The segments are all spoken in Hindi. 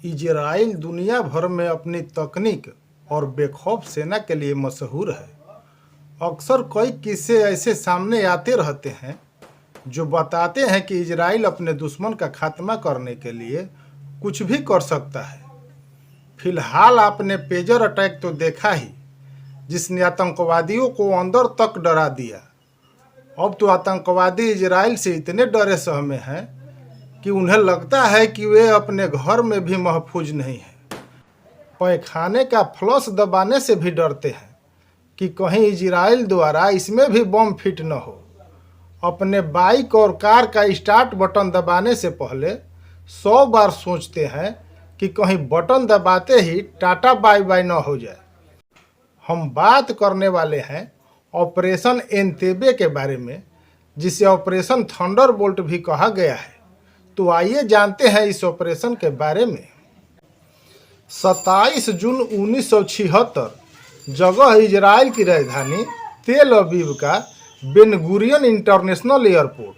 इजराइल दुनिया भर में अपनी तकनीक और बेखौफ सेना के लिए मशहूर है। अक्सर कई किस्से ऐसे सामने आते रहते हैं जो बताते हैं कि इजराइल अपने दुश्मन का खात्मा करने के लिए कुछ भी कर सकता है। फिलहाल आपने पेजर अटैक तो देखा ही, जिसने आतंकवादियों को अंदर तक डरा दिया। अब तो आतंकवादी इजराइल से इतने डरे सहमे हैं कि उन्हें लगता है कि वे अपने घर में भी महफूज नहीं हैं। पैखाने का फ्लश दबाने से भी डरते हैं कि कहीं इजराइल द्वारा इसमें भी बम फिट न हो। अपने बाइक और कार का स्टार्ट बटन दबाने से पहले 100 बार सोचते हैं कि कहीं बटन दबाते ही टाटा बाय बाय न हो जाए। हम बात करने वाले हैं ऑपरेशन एंतेबे के बारे में, जिसे ऑपरेशन थंडरबोल्ट भी कहा गया है। तो आइए जानते हैं इस ऑपरेशन के बारे में। 27 जून 1976 जगह इजराइल की राजधानी तेल अवीव का बेन गुरियन इंटरनेशनल एयरपोर्ट।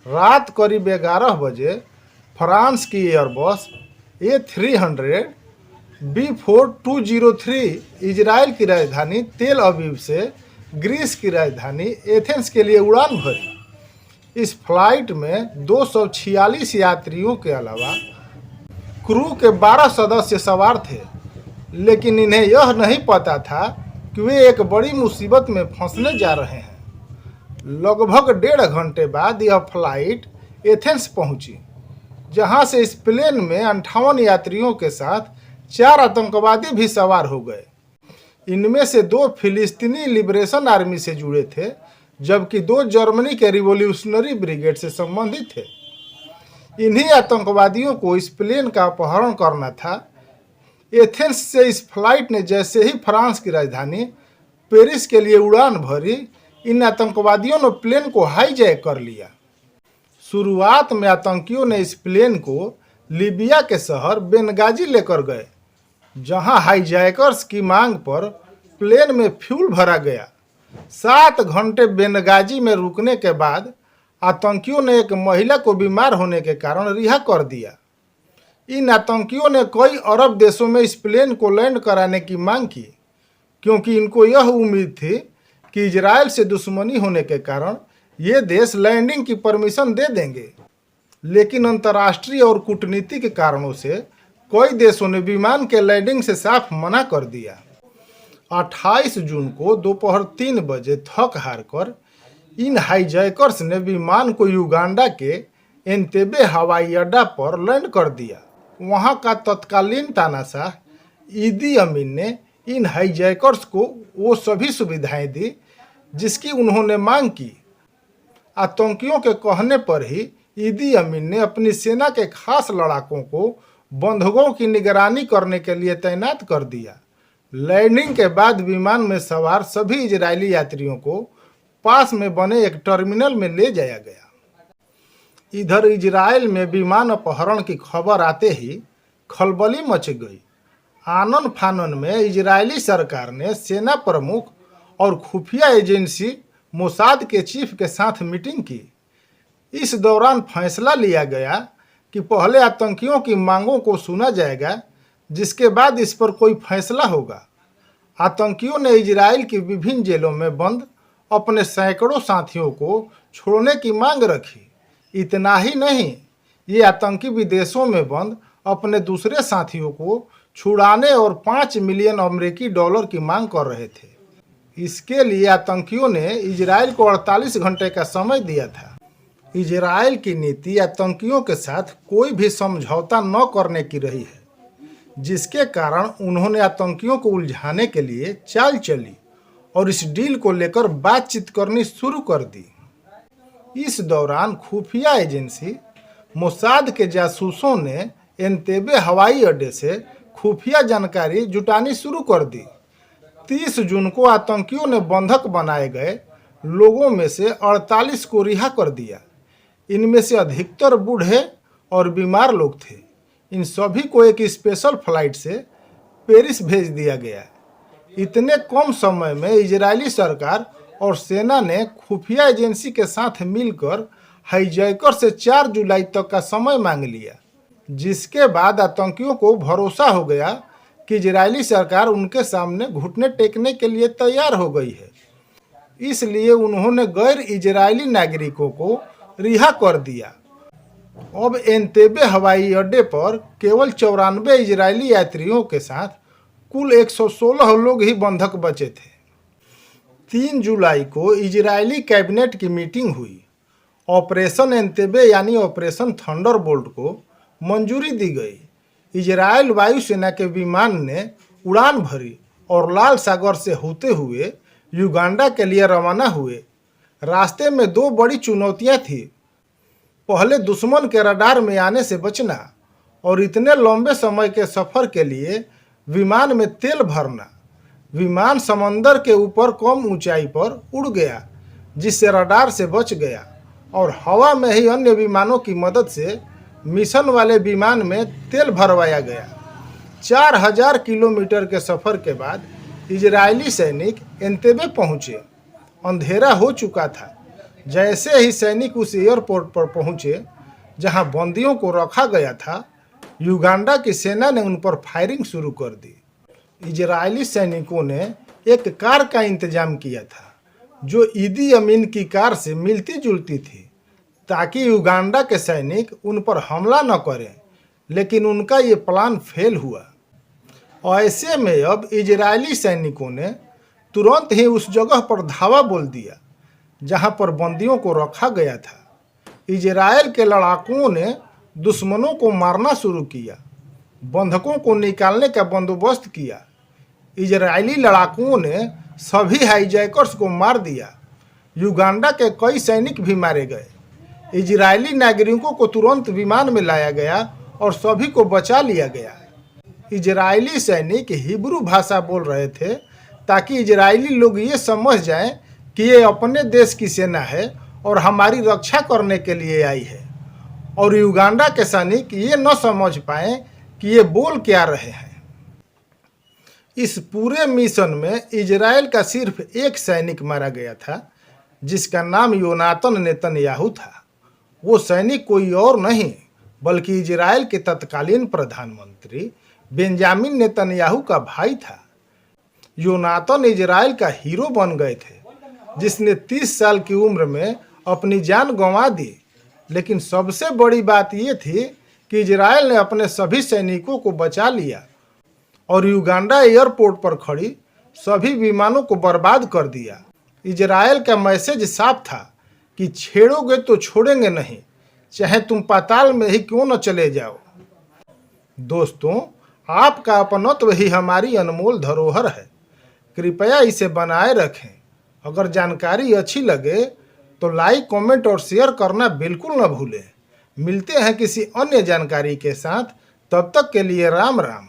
रात करीब 11 बजे फ्रांस की एयरबस A300 B4203 इजराइल की राजधानी तेल अवीव से ग्रीस की राजधानी एथेंस के लिए उड़ान भरी। इस फ्लाइट में 246 यात्रियों के अलावा क्रू के 12 सदस्य सवार थे, लेकिन इन्हें यह नहीं पता था कि वे एक बड़ी मुसीबत में फंसने जा रहे हैं। लगभग 1.5 घंटे बाद यह फ्लाइट एथेंस पहुंची, जहां से इस प्लेन में 58 यात्रियों के साथ 4 आतंकवादी भी सवार हो गए। इनमें से 2 फिलिस्तीनी लिबरेशन आर्मी से जुड़े थे, जबकि 2 जर्मनी के रिवॉल्यूशनरी ब्रिगेड से संबंधित थे। इन्हीं आतंकवादियों को इस प्लेन का अपहरण करना था। एथेंस से इस फ्लाइट ने जैसे ही फ्रांस की राजधानी पेरिस के लिए उड़ान भरी, इन आतंकवादियों ने प्लेन को हाईजैक कर लिया। शुरुआत में आतंकियों ने इस प्लेन को लीबिया के शहर बेनगाजी लेकर गए, जहां हाईजैकर्स की मांग पर प्लेन में फ्यूल भरा गया। 7 घंटे बेनगाजी में रुकने के बाद आतंकियों ने एक महिला को बीमार होने के कारण रिहा कर दिया। इन आतंकियों ने कई अरब देशों में इस प्लेन को लैंड कराने की मांग की, क्योंकि इनको यह उम्मीद थी कि इजराइल से दुश्मनी होने के कारण ये देश लैंडिंग की परमिशन दे देंगे। लेकिन अंतर्राष्ट्रीय और कूटनीतिक कारणों से कई देशों ने विमान के लैंडिंग से साफ मना कर दिया। 28 जून को दोपहर 3 बजे थक हार कर इन हाईजैकर्स ने विमान को युगांडा के एंतेबे हवाई अड्डा पर लैंड कर दिया। वहां का तत्कालीन तानाशाह ईदी अमीन ने इन हाईजैकर्स को वो सभी सुविधाएं दी जिसकी उन्होंने मांग की। आतंकियों के कहने पर ही ईदी अमीन ने अपनी सेना के खास लड़ाकों को बंधकों की निगरानी करने के लिए तैनात कर दिया। लैंडिंग के बाद विमान में सवार सभी इजरायली यात्रियों को पास में बने एक टर्मिनल में ले जाया गया। इधर इजराइल में विमान अपहरण की खबर आते ही खलबली मच गई। आनन फानन में इजरायली सरकार ने सेना प्रमुख और खुफिया एजेंसी मोसाद के चीफ के साथ मीटिंग की। इस दौरान फैसला लिया गया कि पहले आतंकियों की मांगों को सुना जाएगा, जिसके बाद इस पर कोई फैसला होगा। आतंकियों ने इजराइल की विभिन्न जेलों में बंद अपने सैकड़ों साथियों को छोड़ने की मांग रखी। इतना ही नहीं, ये आतंकी विदेशों में बंद अपने दूसरे साथियों को छुड़ाने और 5 मिलियन अमेरिकी डॉलर की मांग कर रहे थे। इसके लिए आतंकियों ने इजराइल को 48 घंटे का समय दिया था। इजराइल की नीति आतंकियों के साथ कोई भी समझौता न करने की रही है, जिसके कारण उन्होंने आतंकियों को उलझाने के लिए चाल चली और इस डील को लेकर बातचीत करनी शुरू कर दी। इस दौरान खुफिया एजेंसी मोसाद के जासूसों ने एंतेबे हवाई अड्डे से खुफिया जानकारी जुटानी शुरू कर दी। 30 जून को आतंकियों ने बंधक बनाए गए लोगों में से 48 को रिहा कर दिया। इनमें से अधिकतर बूढ़े और बीमार लोग थे। इन सभी को एक स्पेशल फ्लाइट से पेरिस भेज दिया गया। इतने कम समय में इजरायली सरकार और सेना ने खुफिया एजेंसी के साथ मिलकर हाईजैकर से 4 जुलाई तक का समय मांग लिया, जिसके बाद आतंकियों को भरोसा हो गया कि इजरायली सरकार उनके सामने घुटने टेकने के लिए तैयार हो गई है। इसलिए उन्होंने गैर इजरायली नागरिकों को रिहा कर दिया। अब एंतेबे हवाई अड्डे पर केवल 94 इजरायली यात्रियों के साथ कुल 116 लोग ही बंधक बचे थे। 3 जुलाई को इजरायली कैबिनेट की मीटिंग हुई। ऑपरेशन एंतेबे यानी ऑपरेशन थंडरबोल्ट को मंजूरी दी गई। इजरायल वायुसेना के विमान ने उड़ान भरी और लाल सागर से होते हुए युगांडा के लिए रवाना हुए। रास्ते में 2 बड़ी चुनौतियां थी। पहले दुश्मन के रडार में आने से बचना और इतने लंबे समय के सफर के लिए विमान में तेल भरना। विमान समंदर के ऊपर कम ऊंचाई पर उड़ गया, जिससे रडार से बच गया और हवा में ही अन्य विमानों की मदद से मिशन वाले विमान में तेल भरवाया गया। 4000 किलोमीटर के सफर के बाद इजरायली सैनिक एंतेबे पहुंचे। अंधेरा हो चुका था। जैसे ही सैनिक उस एयरपोर्ट पर पहुंचे जहां बंदियों को रखा गया था, युगांडा की सेना ने उन पर फायरिंग शुरू कर दी। इजरायली सैनिकों ने एक कार का इंतजाम किया था जो ईदी अमीन की कार से मिलती जुलती थी, ताकि युगांडा के सैनिक उन पर हमला न करें, लेकिन उनका ये प्लान फेल हुआ। ऐसे में अब इजरायली सैनिकों ने तुरंत ही उस जगह पर धावा बोल दिया जहां पर बंदियों को रखा गया था। इजरायल के लड़ाकुओं ने दुश्मनों को मारना शुरू किया, बंधकों को निकालने का बंदोबस्त किया। इजरायली लड़ाकुओं ने सभी हाईजैकर्स को मार दिया। युगांडा के कई सैनिक भी मारे गए। इजरायली नागरिकों को तुरंत विमान में लाया गया और सभी को बचा लिया गया। इजरायली सैनिक हिब्रू भाषा बोल रहे थे ताकि इजरायली लोग ये समझ जाएं कि ये अपने देश की सेना है और हमारी रक्षा करने के लिए आई है, और युगांडा के सैनिक ये न समझ पाएं कि ये बोल क्या रहे हैं। इस पूरे मिशन में इजरायल का सिर्फ एक सैनिक मारा गया था, जिसका नाम योनातन नेतन्याहू था। वो सैनिक कोई और नहीं बल्कि इजरायल के तत्कालीन प्रधानमंत्री बेंजामिन नेतन्याहू का भाई था। योनातन इजरायल का हीरो बन गए थे, जिसने 30 साल की उम्र में अपनी जान गंवा दी। लेकिन सबसे बड़ी बात यह थी कि इजरायल ने अपने सभी सैनिकों को बचा लिया और युगांडा एयरपोर्ट पर खड़ी सभी विमानों को बर्बाद कर दिया। इजरायल का मैसेज साफ था कि छेड़ोगे तो छोड़ेंगे नहीं, चाहे तुम पाताल में ही क्यों न चले जाओ। दोस्तों, आपका अपनत्व ही हमारी अनमोल धरोहर है। कृपया इसे बनाए रखें। अगर जानकारी अच्छी लगे तो लाइक, कमेंट और शेयर करना बिल्कुल न भूलें। मिलते हैं किसी अन्य जानकारी के साथ। तब तक के लिए राम राम।